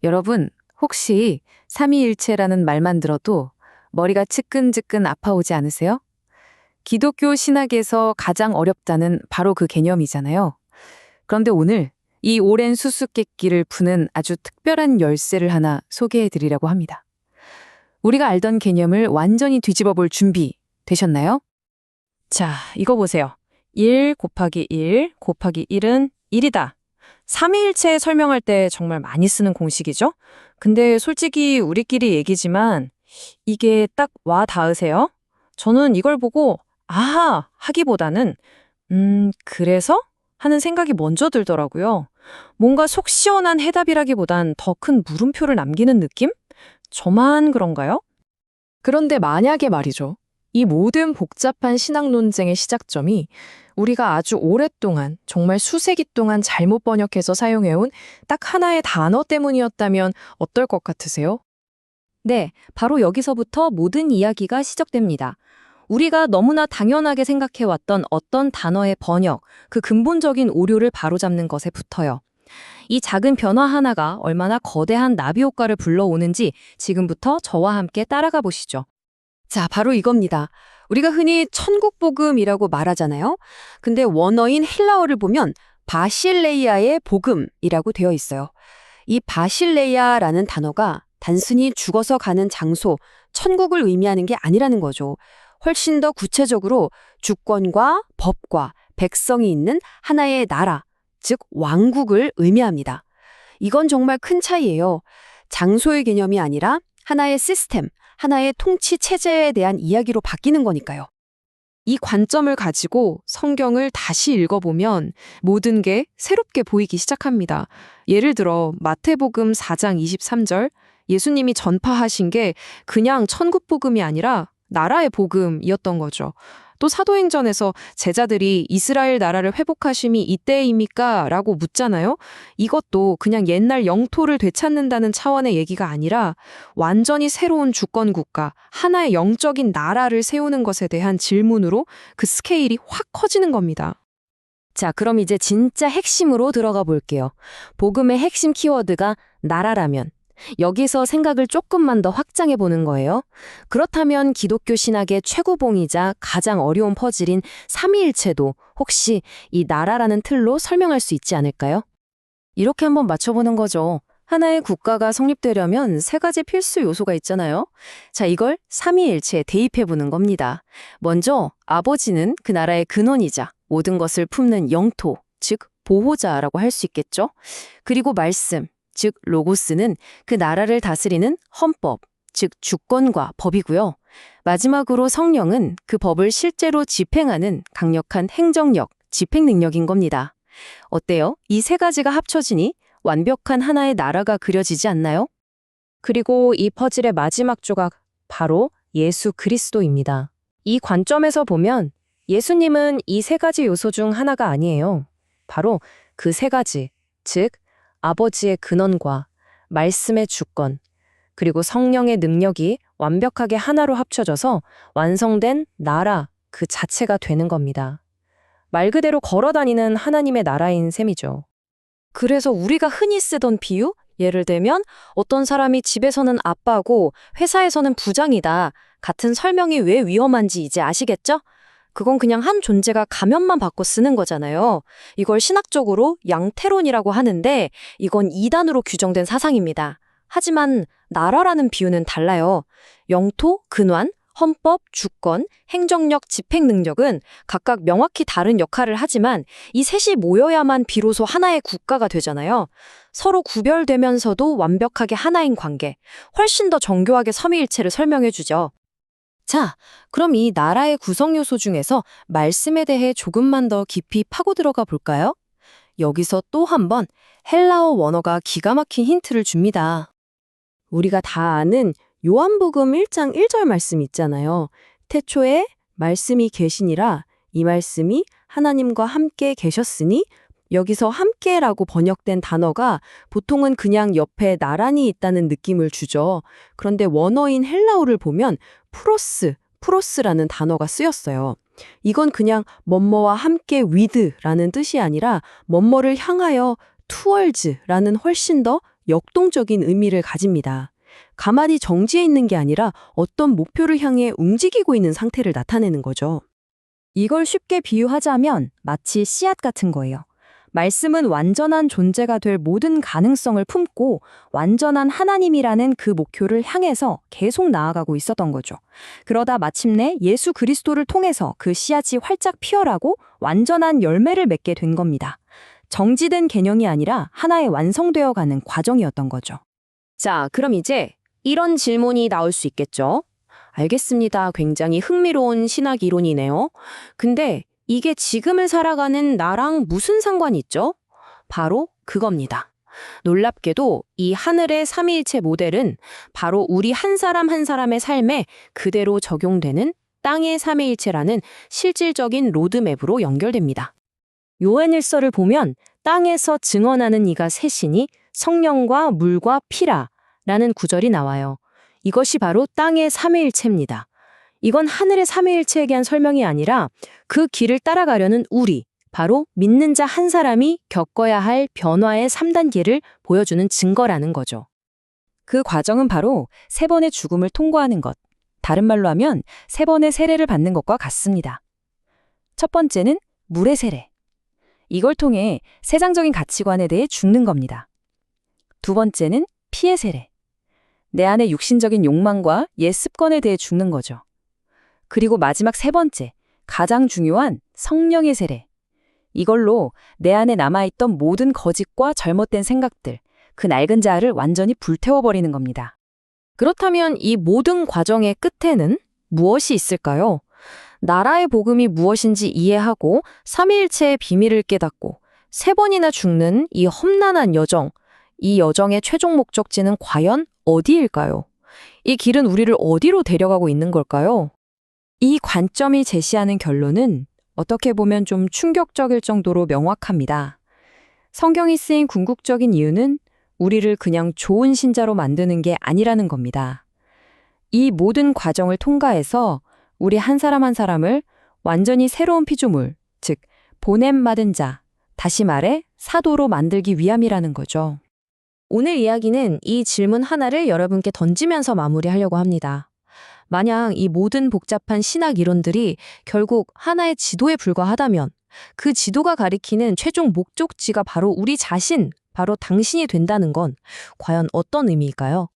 여러분, 혹시 삼위일체라는 말만 들어도 머리가 측근즉근 아파오지 않으세요? 기독교 신학에서 가장 어렵다는 바로 그 개념이잖아요. 그런데 오늘 이 오랜 수수께끼를 푸는 아주 특별한 열쇠를 하나 소개해 드리려고 합니다. 우리가 알던 개념을 완전히 뒤집어 볼 준비 되셨나요? 자, 이거 보세요. 1 곱하기 1 곱하기 1은 1이다. 삼위일체 설명할 때 정말 많이 쓰는 공식이죠? 근데 솔직히 우리끼리 얘기지만 이게 딱 와 닿으세요? 저는 이걸 보고 아하 하기보다는 그래서? 하는 생각이 먼저 들더라고요. 뭔가 속 시원한 해답이라기보단 더 큰 물음표를 남기는 느낌? 저만 그런가요? 그런데 만약에 말이죠. 이 모든 복잡한 신학 논쟁의 시작점이 우리가 아주 오랫동안, 정말 수세기 동안 잘못 번역해서 사용해온 딱 하나의 단어 때문이었다면 어떨 것 같으세요? 네, 바로 여기서부터 모든 이야기가 시작됩니다. 우리가 너무나 당연하게 생각해왔던 어떤 단어의 번역, 그 근본적인 오류를 바로잡는 것에 붙어요. 이 작은 변화 하나가 얼마나 거대한 나비 효과를 불러오는지 지금부터 저와 함께 따라가 보시죠. 자, 바로 이겁니다. 우리가 흔히 천국복음이라고 말하잖아요. 근데 원어인 헬라어를 보면 바실레이아의 복음이라고 되어 있어요. 이 바실레이아라는 단어가 단순히 죽어서 가는 장소, 천국을 의미하는 게 아니라는 거죠. 훨씬 더 구체적으로 주권과 법과 백성이 있는 하나의 나라, 즉 왕국을 의미합니다. 이건 정말 큰 차이예요. 장소의 개념이 아니라 하나의 시스템, 하나의 통치 체제에 대한 이야기로 바뀌는 거니까요. 이 관점을 가지고 성경을 다시 읽어보면 모든 게 새롭게 보이기 시작합니다. 예를 들어 마태복음 4장 23절 예수님이 전파하신 게 그냥 천국복음이 아니라 나라의 복음이었던 거죠. 또 사도행전에서 제자들이 이스라엘 나라를 회복하심이 이때입니까? 라고 묻잖아요. 이것도 그냥 옛날 영토를 되찾는다는 차원의 얘기가 아니라 완전히 새로운 주권국가, 하나의 영적인 나라를 세우는 것에 대한 질문으로 그 스케일이 확 커지는 겁니다. 자, 그럼 이제 진짜 핵심으로 들어가 볼게요. 복음의 핵심 키워드가 나라라면 여기서 생각을 조금만 더 확장해 보는 거예요. 그렇다면 기독교 신학의 최고봉이자 가장 어려운 퍼즐인 삼위일체도 혹시 이 나라라는 틀로 설명할 수 있지 않을까요? 이렇게 한번 맞춰보는 거죠. 하나의 국가가 성립되려면 세 가지 필수 요소가 있잖아요. 자, 이걸 삼위일체에 대입해 보는 겁니다. 먼저 아버지는 그 나라의 근원이자 모든 것을 품는 영토, 즉 보호자라고 할 수 있겠죠. 그리고 말씀, 즉 로고스는 그 나라를 다스리는 헌법, 즉 주권과 법이고요. 마지막으로 성령은 그 법을 실제로 집행하는 강력한 행정력, 집행 능력인 겁니다. 어때요? 이 세 가지가 합쳐지니 완벽한 하나의 나라가 그려지지 않나요? 그리고 이 퍼즐의 마지막 조각, 바로 예수 그리스도입니다. 이 관점에서 보면 예수님은 이 세 가지 요소 중 하나가 아니에요. 바로 그 세 가지, 즉 아버지의 근원과 말씀의 주권, 그리고 성령의 능력이 완벽하게 하나로 합쳐져서 완성된 나라 그 자체가 되는 겁니다. 말 그대로 걸어다니는 하나님의 나라인 셈이죠. 그래서 우리가 흔히 쓰던 비유? 예를 들면 어떤 사람이 집에서는 아빠고 회사에서는 부장이다. 같은 설명이 왜 위험한지 이제 아시겠죠? 그건 그냥 한 존재가 가면만 바꿔 쓰는 거잖아요. 이걸 신학적으로 양태론이라고 하는데 이건 이단으로 규정된 사상입니다. 하지만 나라라는 비유는 달라요. 영토, 근원, 헌법, 주권, 행정력, 집행 능력은 각각 명확히 다른 역할을 하지만 이 셋이 모여야만 비로소 하나의 국가가 되잖아요. 서로 구별되면서도 완벽하게 하나인 관계, 훨씬 더 정교하게 삼위일체를 설명해주죠. 자, 그럼 이 나라의 구성 요소 중에서 말씀에 대해 조금만 더 깊이 파고 들어가 볼까요? 여기서 또 한 번 헬라어 원어가 기가 막힌 힌트를 줍니다. 우리가 다 아는 요한복음 1장 1절 말씀 있잖아요. 태초에 말씀이 계시니라 이 말씀이 하나님과 함께 계셨으니 여기서 함께라고 번역된 단어가 보통은 그냥 옆에 나란히 있다는 느낌을 주죠. 그런데 원어인 헬라어를 보면 프로스라는 단어가 쓰였어요. 이건 그냥 뭐뭐와 함께 with라는 뜻이 아니라 뭐뭐를 향하여 towards라는 훨씬 더 역동적인 의미를 가집니다. 가만히 정지해 있는 게 아니라 어떤 목표를 향해 움직이고 있는 상태를 나타내는 거죠. 이걸 쉽게 비유하자면 마치 씨앗 같은 거예요. 말씀은 완전한 존재가 될 모든 가능성을 품고 완전한 하나님이라는 그 목표를 향해서 계속 나아가고 있었던 거죠. 그러다 마침내 예수 그리스도를 통해서 그 씨앗이 활짝 피어나고 완전한 열매를 맺게 된 겁니다. 정지된 개념이 아니라 하나의 완성되어 가는 과정이었던 거죠. 자, 그럼 이제 이런 질문이 나올 수 있겠죠? 알겠습니다. 굉장히 흥미로운 신학 이론이네요. 근데 이게 지금을 살아가는 나랑 무슨 상관이 있죠? 바로 그겁니다. 놀랍게도 이 하늘의 삼위일체 모델은 바로 우리 한 사람 한 사람의 삶에 그대로 적용되는 땅의 삼위일체라는 실질적인 로드맵으로 연결됩니다. 요한일서를 보면 땅에서 증언하는 이가 셋이니 성령과 물과 피라 라는 구절이 나와요. 이것이 바로 땅의 삼위일체입니다. 이건 하늘의 삼위일체에 대한 설명이 아니라 그 길을 따라가려는 우리, 바로 믿는 자 한 사람이 겪어야 할 변화의 3단계를 보여주는 증거라는 거죠. 그 과정은 바로 3번의 죽음을 통과하는 것. 다른 말로 하면 3번의 세례를 받는 것과 같습니다. 첫 번째는 물의 세례. 이걸 통해 세상적인 가치관에 대해 죽는 겁니다. 두 번째는 피의 세례. 내 안의 육신적인 욕망과 옛 습관에 대해 죽는 거죠. 그리고 마지막 3번째, 가장 중요한 성령의 세례. 이걸로 내 안에 남아있던 모든 거짓과 잘못된 생각들, 그 낡은 자아를 완전히 불태워버리는 겁니다. 그렇다면 이 모든 과정의 끝에는 무엇이 있을까요? 나라의 복음이 무엇인지 이해하고 삼위일체의 비밀을 깨닫고 3번이나 죽는 이 험난한 여정, 이 여정의 최종 목적지는 과연 어디일까요? 이 길은 우리를 어디로 데려가고 있는 걸까요? 이 관점이 제시하는 결론은 어떻게 보면 좀 충격적일 정도로 명확합니다. 성경이 쓰인 궁극적인 이유는 우리를 그냥 좋은 신자로 만드는 게 아니라는 겁니다. 이 모든 과정을 통과해서 우리 한 사람 한 사람을 완전히 새로운 피조물, 즉 보냄받은 자, 다시 말해 사도로 만들기 위함이라는 거죠. 오늘 이야기는 이 질문 하나를 여러분께 던지면서 마무리하려고 합니다. 만약 이 모든 복잡한 신학 이론들이 결국 하나의 지도에 불과하다면 그 지도가 가리키는 최종 목적지가 바로 우리 자신, 바로 당신이 된다는 건 과연 어떤 의미일까요?